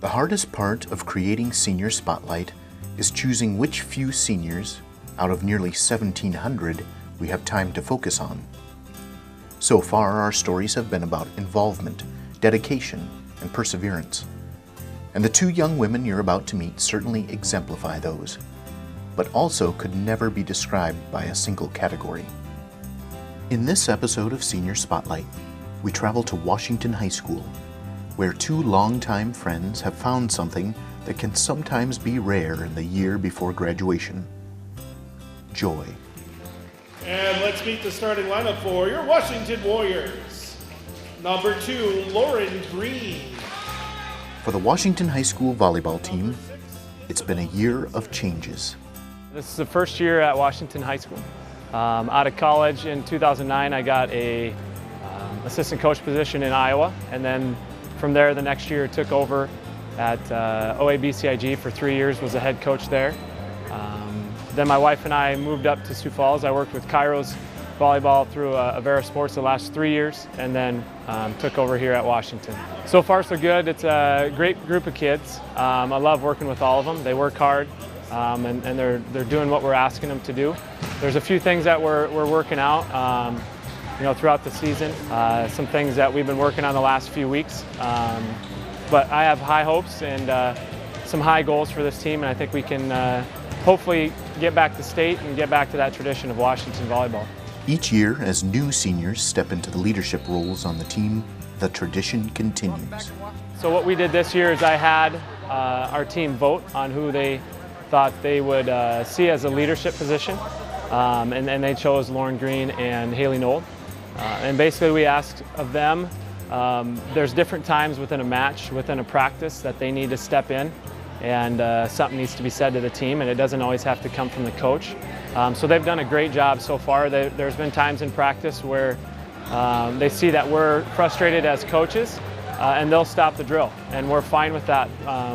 The hardest part of creating Senior Spotlight is choosing which few seniors, out of nearly 1,700, we have time to focus on. So far, our stories have been about involvement, dedication, and perseverance. And the two young women you're about to meet certainly exemplify those, but also could never be described by a single category. In this episode of Senior Spotlight, we travel to Washington High School, where two longtime friends have found something that can sometimes be rare in the year before graduation: joy. And let's meet the starting lineup for your Washington Warriors. Number 2, Lauren Green. For the Washington High School volleyball team, it's been a year of changes. This is the first year at Washington High School. Out of college in 2009, I got a assistant coach position in Iowa, and then from there the next year took over at OABCIG for 3 years, was a head coach there. Then my wife and I moved up to Sioux Falls. I worked with Cairo's volleyball through Avera Sports the last 3 years, and then took over here at Washington. So far so good. It's a great group of kids. I love working with all of them. They work hard, and they're doing what we're asking them to do. There's a few things that we're working out throughout the season, some things that we've been working on the last few weeks. But I have high hopes and some high goals for this team, and I think we can hopefully get back to state and get back to that tradition of Washington volleyball. Each year, as new seniors step into the leadership roles on the team, the tradition continues. So what we did this year is I had our team vote on who they thought they would see as a leadership position, and they chose Lauren Green and Hailey. And basically we asked of them, there's different times within a match, within a practice, that they need to step in, and something needs to be said to the team, and it doesn't always have to come from the coach. So they've done a great job so far. There's been times in practice where they see that we're frustrated as coaches, and they'll stop the drill, and we're fine with that.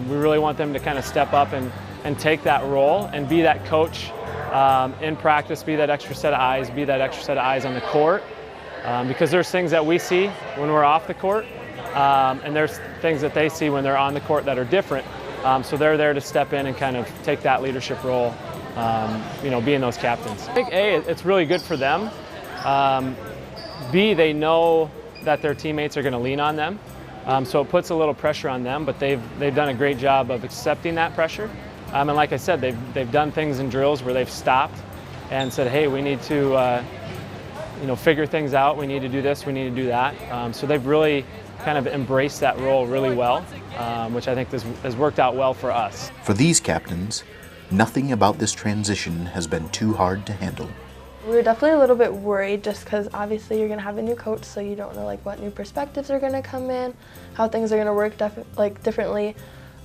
We really want them to kind of step up and take that role and be that coach in practice, be that extra set of eyes, be that extra set of eyes on the court, because there's things that we see when we're off the court, and there's things that they see when they're on the court that are different. So they're there to step in and kind of take that leadership role, being those captains. I think A, it's really good for them. B, they know that their teammates are going to lean on them, so it puts a little pressure on them. But they've done a great job of accepting that pressure. And like I said, they've done things in drills where they've stopped and said, "Hey, we need to figure things out. We need to do this. We need to do that." So they've really kind of embraced that role really well, which I think has worked out well for us. For these captains, nothing about this transition has been too hard to handle. We were definitely a little bit worried, just because obviously you're going to have a new coach, so you don't know what new perspectives are going to come in, how things are going to work differently.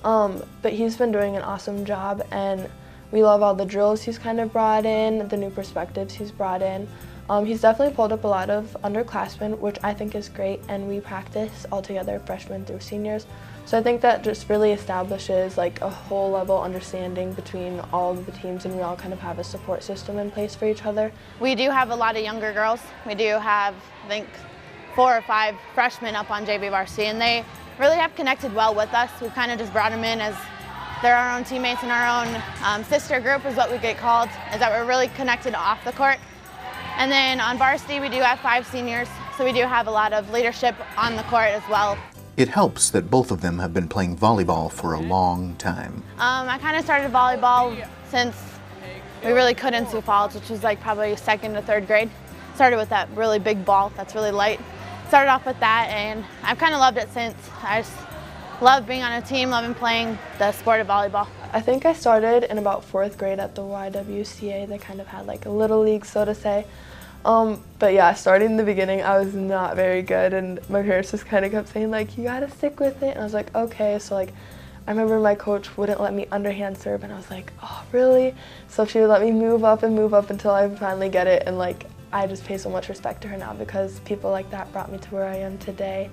But he's been doing an awesome job, and we love all the drills he's kind of brought in, the new perspectives he's brought in. He's definitely pulled up a lot of underclassmen, which I think is great, and we practice all together, freshmen through seniors. So I think that just really establishes a whole level understanding between all of the teams, and we all kind of have a support system in place for each other. We do have a lot of younger girls. We do have, I think, 4 or 5 freshmen up on JV varsity, and they really have connected well with us. We've kind of just brought them in as they're our own teammates and our own sister group is what we get called, is that we're really connected off the court. And then on varsity, we do have 5 seniors, so we do have a lot of leadership on the court as well. It helps that both of them have been playing volleyball for a long time. I kind of started volleyball since we really could in Sioux Falls, which was probably 2nd to 3rd grade. Started with that really big ball that's really light. Started off with that, and I've kind of loved it since. I just love being on a team, loving playing the sport of volleyball. I think I started in about 4th grade at the YWCA. They kind of had a little league, so to say. But yeah, starting in the beginning, I was not very good, and my parents just kind of kept saying you gotta stick with it, and I was like, okay. So I remember my coach wouldn't let me underhand serve, and I was like, oh really? So she would let me move up until I finally get it, and I just pay so much respect to her now, because people like that brought me to where I am today.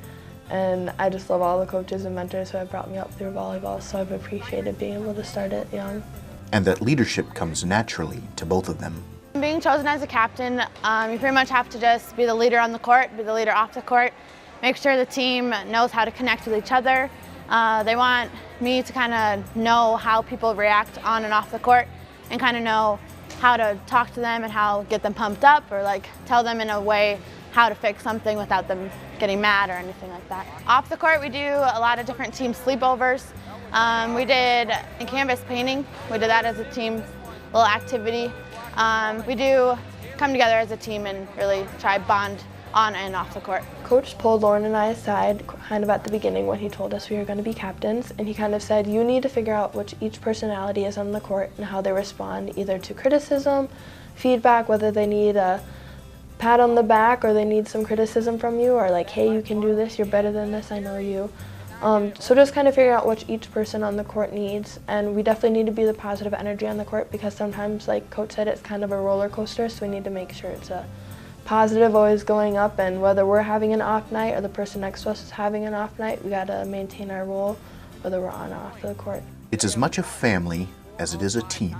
And I just love all the coaches and mentors who have brought me up through volleyball, so I've appreciated being able to start it young. And that leadership comes naturally to both of them. Being chosen as a captain, you pretty much have to just be the leader on the court, be the leader off the court, make sure the team knows how to connect with each other, They want me to kind of know how people react on and off the court and kind of know how to talk to them and how get them pumped up, or like tell them in a way how to fix something without them getting mad or anything like that. Off the court, we do a lot of different team sleepovers. We did a canvas painting. We did that as a team little activity. We do come together as a team and really try bond on and off the court. Coach pulled Lauren and I aside kind of at the beginning when he told us we were going to be captains, and he kind of said, you need to figure out which each personality is on the court and how they respond either to criticism, feedback, whether they need a pat on the back or they need some criticism from you, or like, hey, you can do this, you're better than this, I know you. So just kind of figure out what each person on the court needs, and we definitely need to be the positive energy on the court, because sometimes, like Coach said, it's kind of a roller coaster, so we need to make sure it's a positive, always going up, and whether we're having an off night or the person next to us is having an off night, we gotta maintain our role whether we're on or off the court. It's as much a family as it is a team.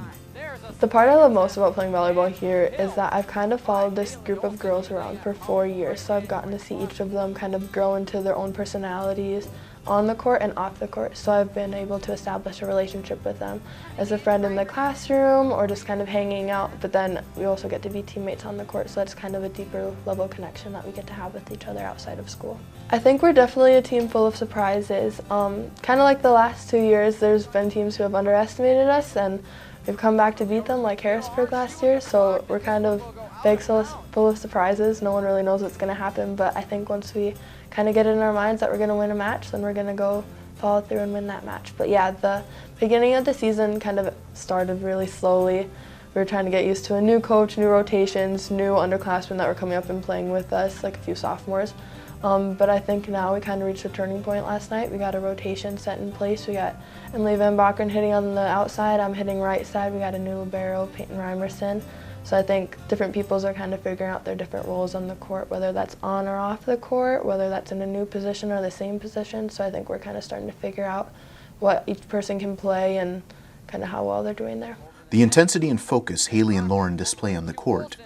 The part I love most about playing volleyball here is that I've kind of followed this group of girls around for 4 years, so I've gotten to see each of them kind of grow into their own personalities on the court and off the court, so I've been able to establish a relationship with them as a friend in the classroom or just kind of hanging out, but then we also get to be teammates on the court, so that's kind of a deeper level connection that we get to have with each other outside of school. I think we're definitely a team full of surprises. Kind of like the last 2 years, there's been teams who have underestimated us, and we've come back to beat them, like Harrisburg last year, so we're kind of big, so full of surprises. No one really knows what's going to happen, but I think once we kind of get it in our minds that we're going to win a match, then we're going to go follow through and win that match. But yeah, the beginning of the season kind of started really slowly. We were trying to get used to a new coach, new rotations, new underclassmen that were coming up and playing with us, like a few sophomores. But I think now we kind of reached a turning point last night. We got a rotation set in place. We got Emily Van Bakken hitting on the outside, I'm hitting right side. We got a new libero, Peyton Reimerson. So I think different peoples are kind of figuring out their different roles on the court, whether that's on or off the court, whether that's in a new position or the same position. So I think we're kind of starting to figure out what each person can play and kind of how well they're doing there. The intensity and focus Hailey and Lauren display on the court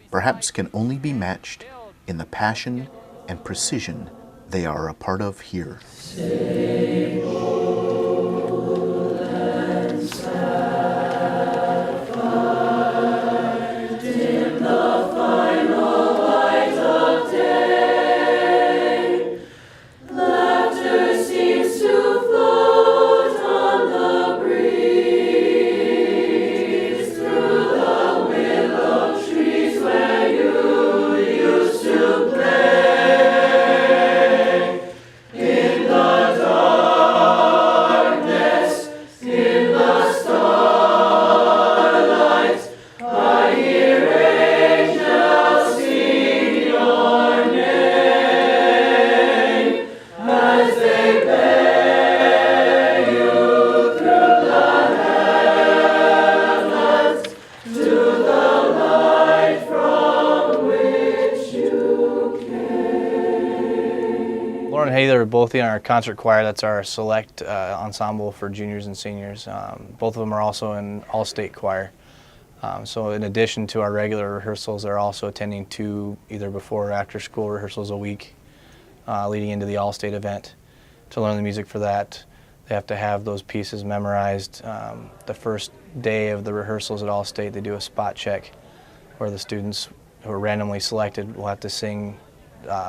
perhaps can only be matched in the passion and precision they are a part of here. Lauren and Hailey are both in our concert choir. That's our select ensemble for juniors and seniors. Both of them are also in all-state choir. So in addition to our regular rehearsals, they're also attending 2 either before or after school rehearsals a week leading into the all-state event to learn the music for that. They have to have those pieces memorized. The first day of the rehearsals at all-state, they do a spot check where the students who are randomly selected will have to sing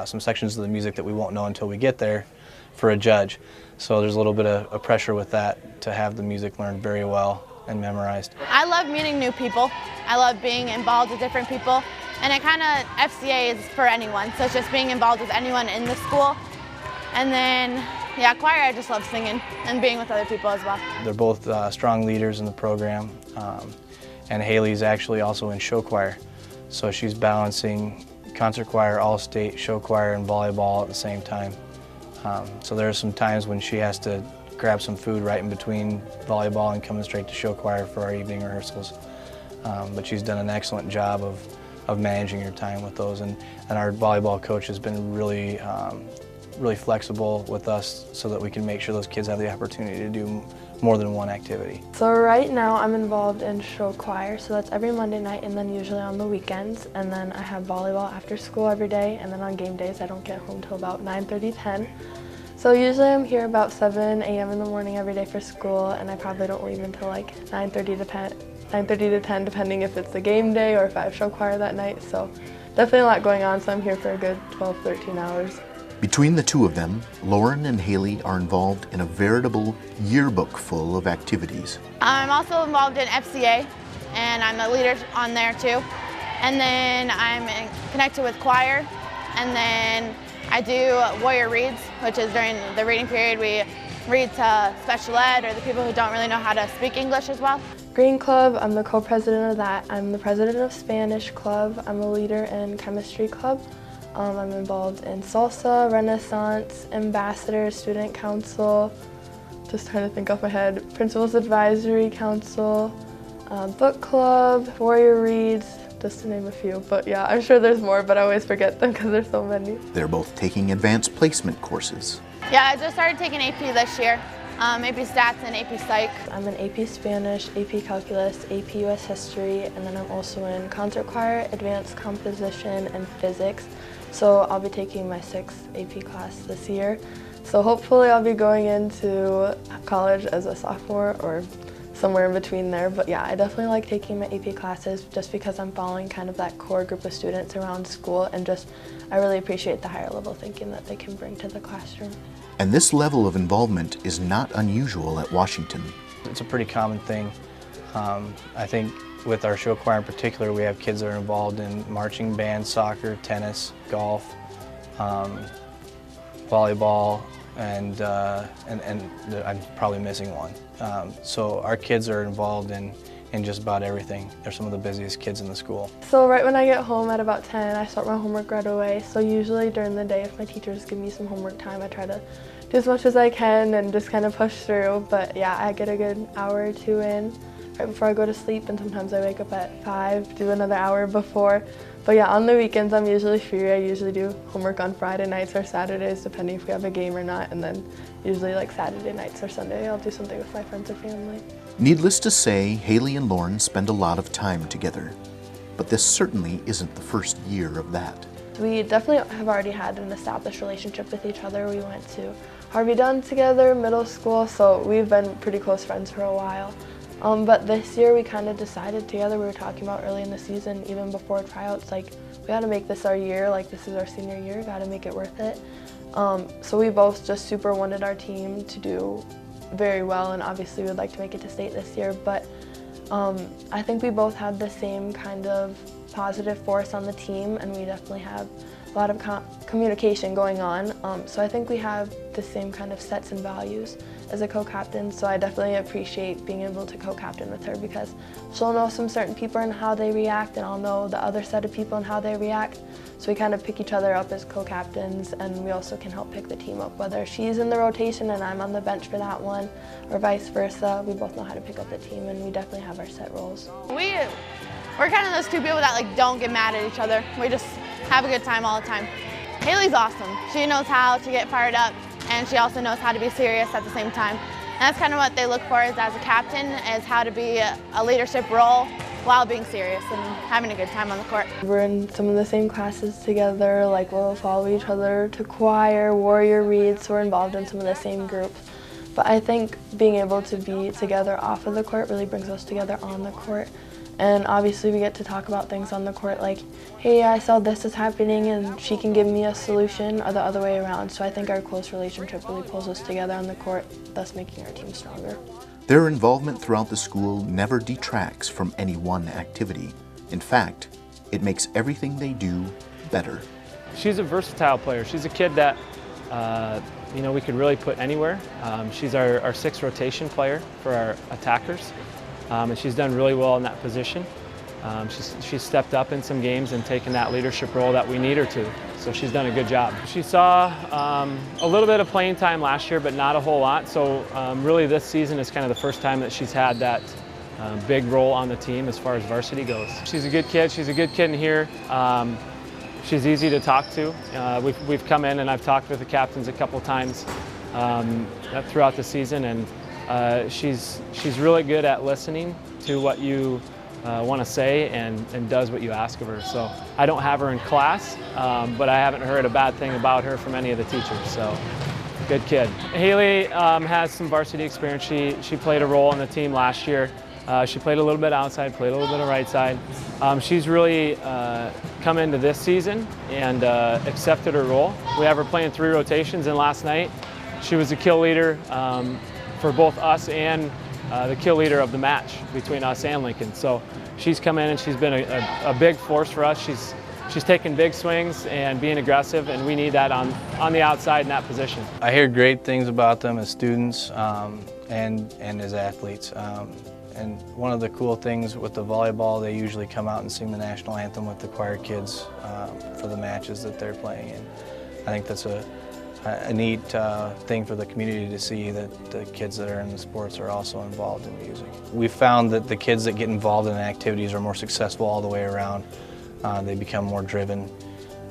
some sections of the music that we won't know until we get there for a judge. So there's a little bit of pressure with that to have the music learned very well and memorized. I love meeting new people. I love being involved with different people. And it kind of, FCA is for anyone, so it's just being involved with anyone in the school. And then, yeah, choir, I just love singing and being with other people as well. They're both strong leaders in the program. And Hailey's actually also in show choir. So she's balancing concert choir, all-state, show choir, and volleyball at the same time. So there are some times when she has to grab some food right in between volleyball and coming straight to show choir for our evening rehearsals. But she's done an excellent job of managing her time with those, and our volleyball coach has been really flexible with us so that we can make sure those kids have the opportunity to do more than one activity. So right now I'm involved in show choir, so that's every Monday night and then usually on the weekends, and then I have volleyball after school every day, and then on game days I don't get home till about 9:30, 10. So So usually I'm here about 7 a.m. in the morning every day for school, and I probably don't leave until like 9:30 to 10, depending if it's a game day or if I have show choir that night. So definitely a lot going on, so I'm here for a good 12, 13 hours. Between the two of them, Lauren and Hailey are involved in a veritable yearbook full of activities. I'm also involved in FCA, and I'm a leader on there too. And then I'm connected with choir, and then I do Warrior Reads, which is during the reading period. We read to special ed or the people who don't really know how to speak English as well. Green Club, I'm the co-president of that. I'm the president of Spanish Club. I'm a leader in Chemistry Club. I'm involved in Salsa, Renaissance, Ambassador, Student Council, just trying to think off my head, Principals Advisory Council, Book Club, Warrior Reads, just to name a few. But yeah, I'm sure there's more, but I always forget them because there's so many. They're both taking advanced placement courses. Yeah, I just started taking AP this year, AP Stats and AP Psych. I'm in AP Spanish, AP Calculus, AP US History, and then I'm also in Concert Choir, Advanced Composition, and Physics. So I'll be taking my 6th AP class this year. So hopefully I'll be going into college as a sophomore or somewhere in between there. But yeah, I definitely like taking my AP classes just because I'm following kind of that core group of students around school, and just I really appreciate the higher level thinking that they can bring to the classroom. And this level of involvement is not unusual at Washington. It's a pretty common thing. I think with our show choir in particular, we have kids that are involved in marching band, soccer, tennis, golf, volleyball, and I'm probably missing one. So our kids are involved in just about everything. They're some of the busiest kids in the school. So right when I get home at about 10, I start my homework right away. So usually during the day, if my teachers give me some homework time, I try to do as much as I can and just kind of push through. But yeah, I get a good hour or two in right before I go to sleep, and sometimes I wake up at 5, do another hour before. But yeah, on the weekends I'm usually free. I usually do homework on Friday nights or Saturdays, depending if we have a game or not, and then usually like Saturday nights or Sunday I'll do something with my friends or family. Needless to say, Hailey and Lauren spend a lot of time together, but this certainly isn't the first year of that. We definitely have already had an established relationship with each other. We went to Harvey Dunn together, middle school, so we've been pretty close friends for a while. But this year we kind of decided together, we were talking about early in the season, even before tryouts, like we gotta make this our year, like this is our senior year, gotta make it worth it. So we both just super wanted our team to do very well, and obviously we'd like to make it to state this year, but I think we both had the same kind of positive force on the team, and we definitely have a lot of communication going on. So I think we have the same kind of sets and values as a co-captain, so I definitely appreciate being able to co-captain with her because she'll know some certain people and how they react, and I'll know the other set of people and how they react. So we kind of pick each other up as co-captains, and we also can help pick the team up, whether she's in the rotation and I'm on the bench for that one, or vice versa. We both know how to pick up the team, and we definitely have our set roles. We're kind of those two people that like don't get mad at each other. We just have a good time all the time. Hailey's awesome. She knows how to get fired up, and she also knows how to be serious at the same time. And that's kind of what they look for as a captain, is how to be a leadership role while being serious and having a good time on the court. We're in some of the same classes together, like we'll follow each other to choir, Warrior Reads, so we're involved in some of the same groups. But I think being able to be together off of the court really brings us together on the court. And obviously we get to talk about things on the court like, hey, I saw this is happening, and she can give me a solution, or the other way around. So I think our close relationship really pulls us together on the court, thus making our team stronger. Their involvement throughout the school never detracts from any one activity. In fact, it makes everything they do better. She's a versatile player. She's a kid that we could really put anywhere. She's our 6th rotation player for our attackers. And she's done really well in that position. She's stepped up in some games and taken that leadership role that we need her to. So she's done a good job. She saw a little bit of playing time last year, but not a whole lot. So really this season is kind of the first time that she's had that big role on the team as far as varsity goes. She's a good kid. She's a good kid in here. She's easy to talk to. We've come in and I've talked with the captains a couple times throughout the season, and she's really good at listening to what you want to say and does what you ask of her. So I don't have her in class, but I haven't heard a bad thing about her from any of the teachers. So good kid. Hailey has some varsity experience. She played a role on the team last year. She played a little bit outside, played a little bit of right side. She's really come into this season and accepted her role. We have her playing 3 rotations, and last night she was the kill leader for both us and the kill leader of the match between us and Lincoln. So she's come in and she's been a big force for us. She's taking big swings and being aggressive, and we need that on the outside in that position. I hear great things about them as students and as athletes. And one of the cool things with the volleyball, they usually come out and sing the national anthem with the choir kids for the matches that they're playing in. I think that's a neat thing for the community to see, that the kids that are in the sports are also involved in music. We found that the kids that get involved in activities are more successful all the way around. They become more driven.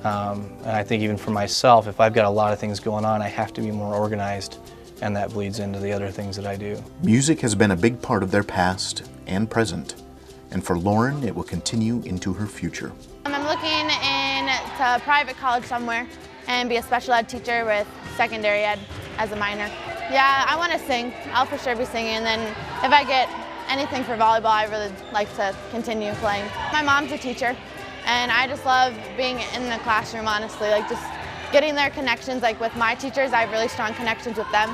And I think even for myself, if I've got a lot of things going on, I have to be more organized, and that bleeds into the other things that I do. Music has been a big part of their past and present, and for Lauren, it will continue into her future. I'm looking into private college somewhere and be a special ed teacher with secondary ed as a minor. Yeah, I want to sing. I'll for sure be singing, and then if I get anything for volleyball, I really like to continue playing. My mom's a teacher, and I just love being in the classroom, honestly, like just getting their connections. Like with my teachers, I have really strong connections with them,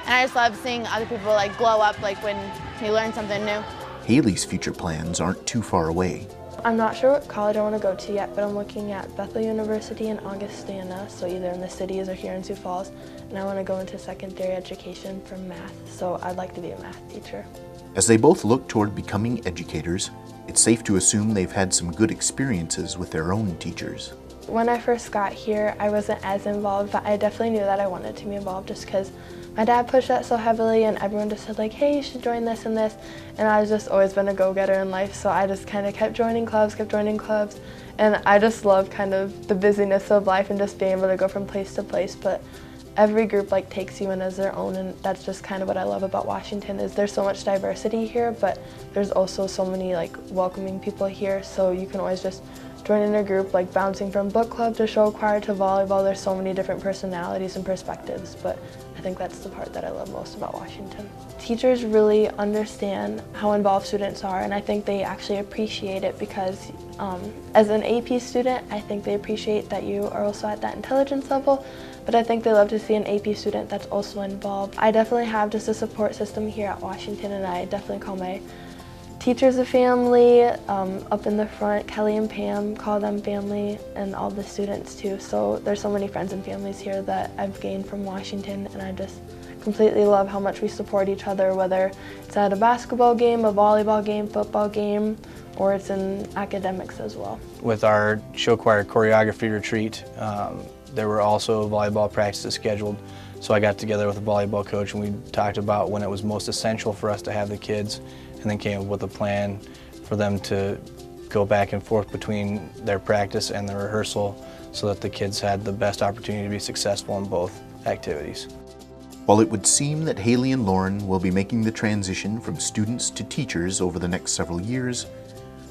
and I just love seeing other people like glow up, like when you learn something new. Hailey's future plans aren't too far away. I'm not sure what college I want to go to yet, but I'm looking at Bethel University in Augustana, so either in the cities or here in Sioux Falls, and I want to go into secondary education for math, so I'd like to be a math teacher. As they both look toward becoming educators, it's safe to assume they've had some good experiences with their own teachers. When I first got here, I wasn't as involved, but I definitely knew that I wanted to be involved just because my dad pushed that so heavily, and everyone just said like, hey, you should join this and this, and I've just always been a go-getter in life, so I just kind of kept joining clubs, and I just love kind of the busyness of life and just being able to go from place to place, but every group like takes you in as their own, and that's just kind of what I love about Washington, is there's so much diversity here, but there's also so many like welcoming people here, so you can always just join in a group, like bouncing from book club to show choir to volleyball. There's so many different personalities and perspectives, but I think that's the part that I love most about Washington. Teachers really understand how involved students are, and I think they actually appreciate it because as an AP student, I think they appreciate that you are also at that intelligence level, but I think they love to see an AP student that's also involved. I definitely have just a support system here at Washington, and I definitely call my teachers a family. Up in the front, Kelly and Pam, call them family, and all the students too. So there's so many friends and families here that I've gained from Washington, and I just completely love how much we support each other, whether it's at a basketball game, a volleyball game, football game, or it's in academics as well. With our show choir choreography retreat, there were also volleyball practices scheduled. So I got together with a volleyball coach, and we talked about when it was most essential for us to have the kids, and then came up with a plan for them to go back and forth between their practice and the rehearsal so that the kids had the best opportunity to be successful in both activities. While it would seem that Hailey and Lauren will be making the transition from students to teachers over the next several years,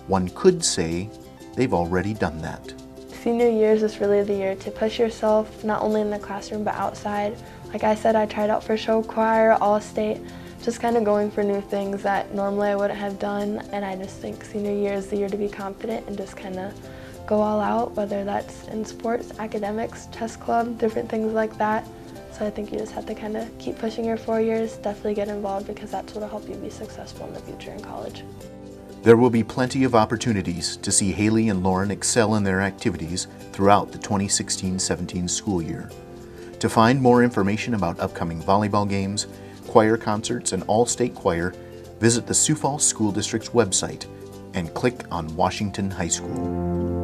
one could say they've already done that. Senior years is really the year to push yourself, not only in the classroom but outside. Like I said, I tried out for show choir, all-state, just kind of going for new things that normally I wouldn't have done, and I just think senior year is the year to be confident and just kind of go all out, whether that's in sports, academics, chess club, different things like that. So I think you just have to kind of keep pushing your 4 years, definitely get involved, because that's what will help you be successful in the future in college. There will be plenty of opportunities to see Hailey and Lauren excel in their activities throughout the 2016-17 school year. To find more information about upcoming volleyball games, choir concerts, and all-state choir, visit the Sioux Falls School District's website and click on Washington High School.